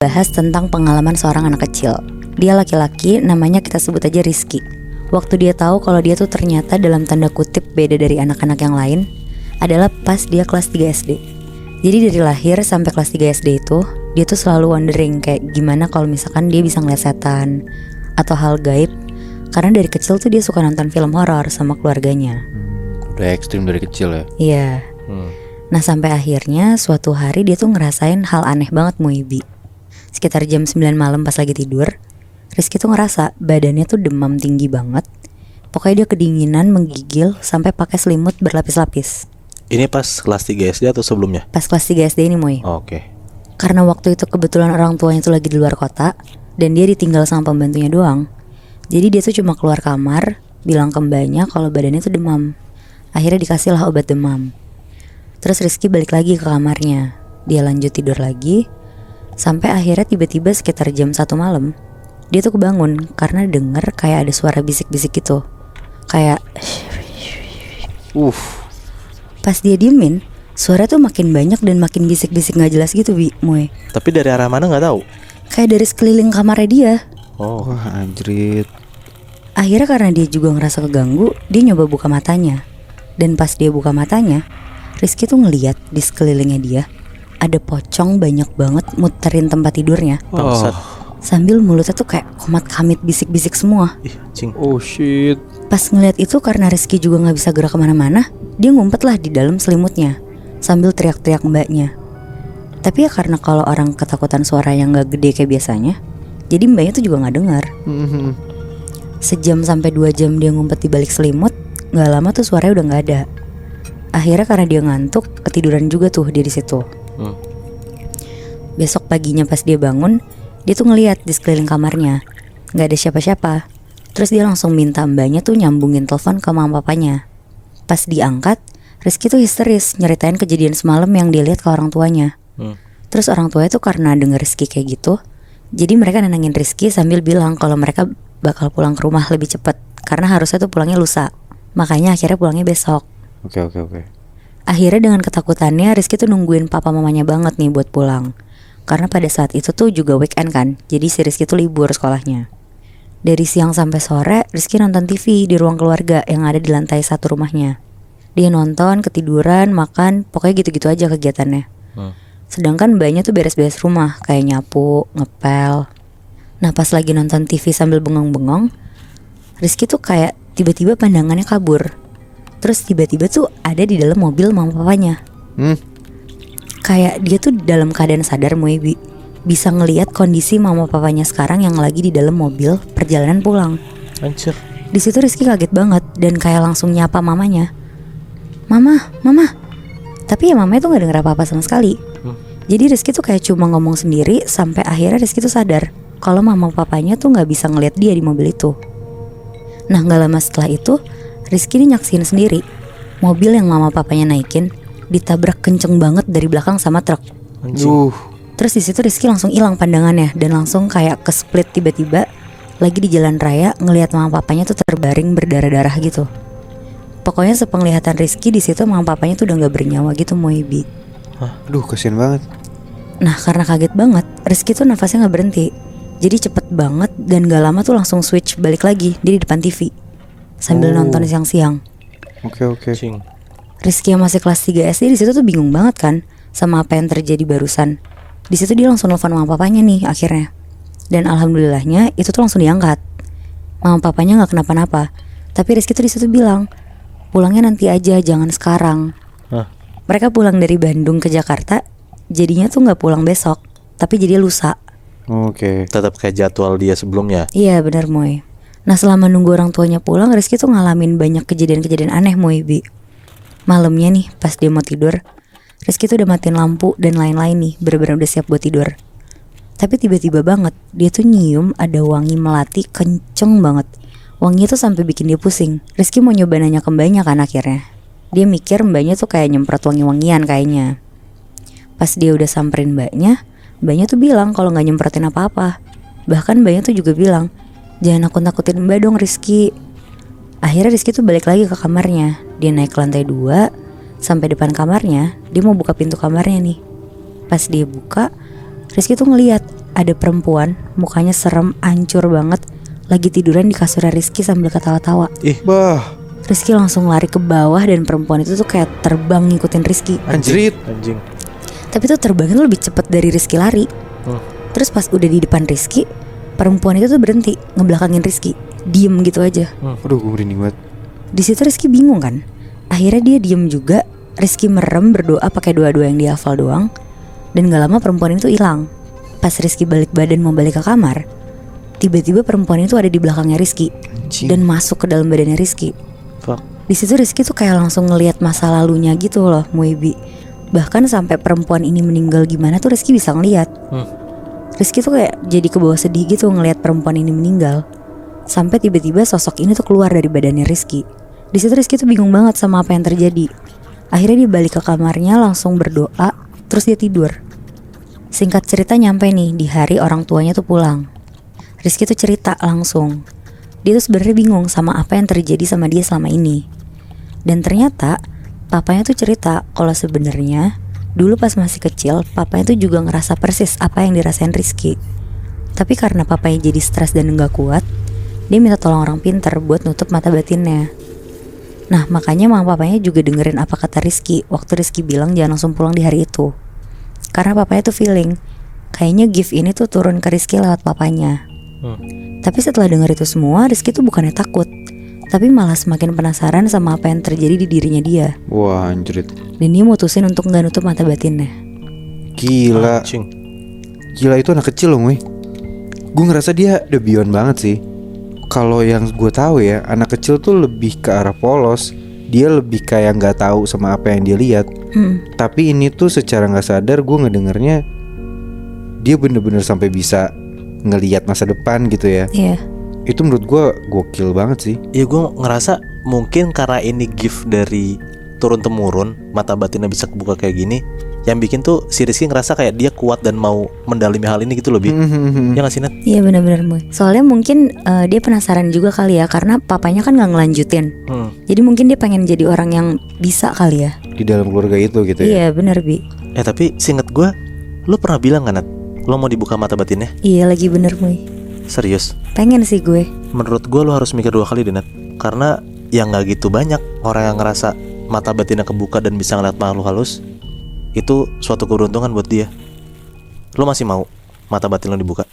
Bahas tentang pengalaman seorang anak kecil. Dia laki-laki, namanya kita sebut aja Rizky. Waktu dia tahu kalau dia tuh ternyata dalam tanda kutip beda dari anak-anak yang lain adalah pas dia kelas 3 SD. Jadi dari lahir sampai kelas 3 SD itu dia tuh selalu wondering kayak gimana kalau misalkan dia bisa ngeliat setan atau hal gaib. Karena dari kecil tuh dia suka nonton film horor sama keluarganya. Udah ekstrim dari kecil ya. Iya. Nah sampai akhirnya suatu hari dia tuh ngerasain hal aneh banget Muibi. Sekitar jam 9 malam pas lagi tidur, Rizky tuh ngerasa badannya tuh demam tinggi banget. Pokoknya dia kedinginan, menggigil, sampai pakai selimut berlapis-lapis. Ini pas kelas 3 SD atau sebelumnya? Pas kelas 3 SD ini Moy. Oke. Karena waktu itu kebetulan orang tuanya tuh lagi di luar kota, dan dia ditinggal sama pembantunya doang. Jadi dia tuh cuma keluar kamar, bilang ke mbaknya kalau badannya tuh demam. Akhirnya dikasih lah obat demam. Terus Rizky balik lagi ke kamarnya. Dia lanjut tidur lagi. Sampai akhirnya tiba-tiba sekitar jam 1 malam dia tuh kebangun karena denger kayak ada suara bisik-bisik gitu. Kayak pas dia diemin, suara tuh makin banyak dan makin bisik-bisik gak jelas gitu Moy. Tapi dari arah mana gak tahu? Kayak dari sekeliling kamarnya dia. Wah anjrit. Akhirnya karena dia juga ngerasa keganggu, dia nyoba buka matanya. Dan pas dia buka matanya, Rizky tuh ngeliat di sekelilingnya dia ada pocong banyak banget muterin tempat tidurnya. Bangsat. Sambil mulutnya tuh kayak komat kamit bisik-bisik semua. Ih, cing. Oh shit. Pas ngeliat itu karena Rizky juga gak bisa gerak kemana-mana, dia ngumpet lah di dalam selimutnya sambil teriak-teriak mbaknya. Tapi ya karena kalau orang ketakutan suara yang gak gede kayak biasanya, jadi mbaknya tuh juga gak dengar. Sejam sampai 2 jam dia ngumpet di balik selimut, gak lama tuh suaranya udah gak ada. Akhirnya karena dia ngantuk, ketiduran juga tuh dia di situ. Besok paginya pas dia bangun, dia tuh ngeliat di sekeliling kamarnya gak ada siapa-siapa. Terus dia langsung minta mbaknya tuh nyambungin telepon ke mama papanya. Pas diangkat, Rizky tuh histeris nyeritain kejadian semalam yang dia lihat ke orang tuanya. Terus orang tuanya tuh karena denger Rizky kayak gitu, jadi mereka nenangin Rizky sambil bilang kalau mereka bakal pulang ke rumah lebih cepet karena harusnya tuh pulangnya lusa. Makanya akhirnya pulangnya besok. Oke. Akhirnya dengan ketakutannya Rizky tuh nungguin papa mamanya banget nih buat pulang. Karena pada saat itu tuh juga weekend kan, jadi si Rizky tuh libur sekolahnya. Dari siang sampai sore Rizky nonton TV di ruang keluarga yang ada di lantai 1 rumahnya. Dia nonton, ketiduran, makan, pokoknya gitu-gitu aja kegiatannya. Sedangkan mbaknya tuh beres-beres rumah, kayak nyapu, ngepel. Nah pas lagi nonton TV sambil bengong-bengong, Rizky tuh kayak tiba-tiba pandangannya kabur. Terus tiba-tiba tuh ada di dalam mobil mama papanya. Kayak dia tuh dalam keadaan sadar Moebi, bisa ngelihat kondisi mama papanya sekarang yang lagi di dalam mobil perjalanan pulang. Anjir. Di situ Rizky kaget banget dan kayak langsung nyapa mamanya. Mama. Tapi ya mamanya tuh gak denger apa-apa sama sekali. Jadi Rizky tuh kayak cuma ngomong sendiri sampai akhirnya Rizky tuh sadar kalau mama papanya tuh gak bisa ngelihat dia di mobil itu. Nah gak lama setelah itu Rizky ini nyaksin sendiri mobil yang mama papanya naikin ditabrak kenceng banget dari belakang sama truk. Terus di situ Rizky langsung hilang pandangannya dan langsung kayak kesplit tiba-tiba lagi di jalan raya ngelihat mama papanya tuh terbaring berdarah-darah gitu. Pokoknya sepenglihatan Rizky di situ mama papanya tuh udah nggak bernyawa gitu Moebi. Aduh kasian banget. Nah karena kaget banget Rizky tuh nafasnya nggak berhenti. Jadi cepet banget dan gak lama tuh langsung switch balik lagi dia di depan TV sambil nonton siang-siang. Oke. Cing. Rizky yang masih kelas 3 SD di situ tuh bingung banget kan sama apa yang terjadi barusan. Di situ dia langsung nelfon mama papanya nih akhirnya. Dan alhamdulillahnya itu tuh langsung diangkat. Mama papanya nggak kenapa-napa. Tapi Rizky tuh di situ bilang, pulangnya nanti aja, jangan sekarang. Mereka pulang dari Bandung ke Jakarta, jadinya tuh nggak pulang besok, tapi jadi lusa. Oke. Tetap kayak jadwal dia sebelumnya. Iya benar Moy. Nah selama nunggu orang tuanya pulang, Rizky tuh ngalamin banyak kejadian-kejadian aneh Moy Bi. Malamnya nih pas dia mau tidur, Rizky tuh udah matiin lampu dan lain-lain nih, bener-bener udah siap buat tidur. Tapi tiba-tiba banget dia tuh nyium ada wangi melati kenceng banget. Wanginya tuh sampai bikin dia pusing. Rizky mau nyoba nanya ke mbaknya kan akhirnya. Dia mikir mbaknya tuh kayak nyemprot wangi-wangian kayaknya. Pas dia udah samperin mbaknya tuh bilang kalau gak nyemprotin apa-apa. Bahkan mbaknya tuh juga bilang, jangan nakut-nakutin mbak dong Rizky. Akhirnya Rizky tuh balik lagi ke kamarnya. Dia naik ke lantai 2 sampai depan kamarnya. Dia mau buka pintu kamarnya nih. Pas dia buka, Rizky tuh ngeliat ada perempuan mukanya serem, hancur banget, lagi tiduran di kasurnya Rizky sambil ketawa-tawa. Bah, Rizky langsung lari ke bawah dan perempuan itu tuh kayak terbang ngikutin Rizky. anjrit. Anjing. Tapi tuh terbangnya tuh lebih cepet dari Rizky lari. Terus pas udah di depan Rizky, perempuan itu tuh berhenti ngebelakangin Rizky, diem gitu aja. Aduh, gue merinding banget. Di situ Rizky bingung kan. Akhirnya dia diem juga. Rizky merem berdoa pakai doa-doa yang dihafal doang. Dan gak lama perempuan itu hilang. Pas Rizky balik badan mau balik ke kamar, tiba-tiba perempuan itu ada di belakangnya Rizky Anjing. dan masuk ke dalam badannya Rizky. Fuck. Di situ Rizky tuh kayak langsung ngelihat masa lalunya gitu loh, Muibi. Bahkan sampai perempuan ini meninggal gimana tuh Rizky bisa ngelihat. Rizky tuh kayak jadi ke bawah sedih gitu ngelihat perempuan ini meninggal. Sampai tiba-tiba sosok ini tuh keluar dari badannya Rizky. Di situ Rizky tuh bingung banget sama apa yang terjadi. Akhirnya dia balik ke kamarnya langsung berdoa, terus dia tidur. Singkat cerita nyampe nih di hari orang tuanya tuh pulang. Rizky tuh cerita langsung. Dia tuh sebenarnya bingung sama apa yang terjadi sama dia selama ini. Dan ternyata papanya tuh cerita kalau sebenarnya dulu pas masih kecil papanya tuh juga ngerasa persis apa yang dirasain Rizky. Tapi karena papanya jadi stres dan gak kuat, dia minta tolong orang pintar buat nutup mata batinnya. Nah makanya mama papanya juga dengerin apa kata Rizky waktu Rizky bilang jangan langsung pulang di hari itu. Karena papanya tuh feeling kayaknya gift ini tuh turun ke Rizky lewat papanya. Tapi setelah denger itu semua, Rizky tuh bukannya takut, tapi malah semakin penasaran sama apa yang terjadi di dirinya dia. Wah, anjrit. Dan dia mutusin untuk gak nutup mata batinnya. Gila. Anjing. Gila, itu anak kecil loh, Mui. Gue ngerasa dia udah beyond banget sih. Kalau yang gue tahu ya, anak kecil tuh lebih ke arah polos. Dia lebih kayak nggak tahu sama apa yang dia lihat. Tapi ini tuh secara nggak sadar gue ngedengernya dia bener-bener sampai bisa ngelihat masa depan gitu ya. Iya. Itu menurut gue gokil banget sih. Ya gue ngerasa mungkin karena ini gift dari turun temurun, mata batinnya bisa kebuka kayak gini, yang bikin tuh si Rizky ngerasa kayak dia kuat dan mau mendalami hal ini gitu lebih. Ya nggak sih Nat? Iya benar-benar Moy. Soalnya mungkin dia penasaran juga kali ya, karena papanya kan gak ngelanjutin. Jadi mungkin dia pengen jadi orang yang bisa kali ya. Di dalam keluarga itu gitu ya. Iya benar Bi. Tapi seinget gue, lu pernah bilang kan Nat, lo mau dibuka mata batinnya? Iya lagi bener Moy. Serius? Pengen sih gue. Menurut gue lo harus mikir 2 kali deh Nat. Karena yang gak gitu banyak orang yang ngerasa mata batinnya kebuka dan bisa ngeliat makhluk halus. Itu suatu keberuntungan buat dia. Lo masih mau mata batin lo dibuka?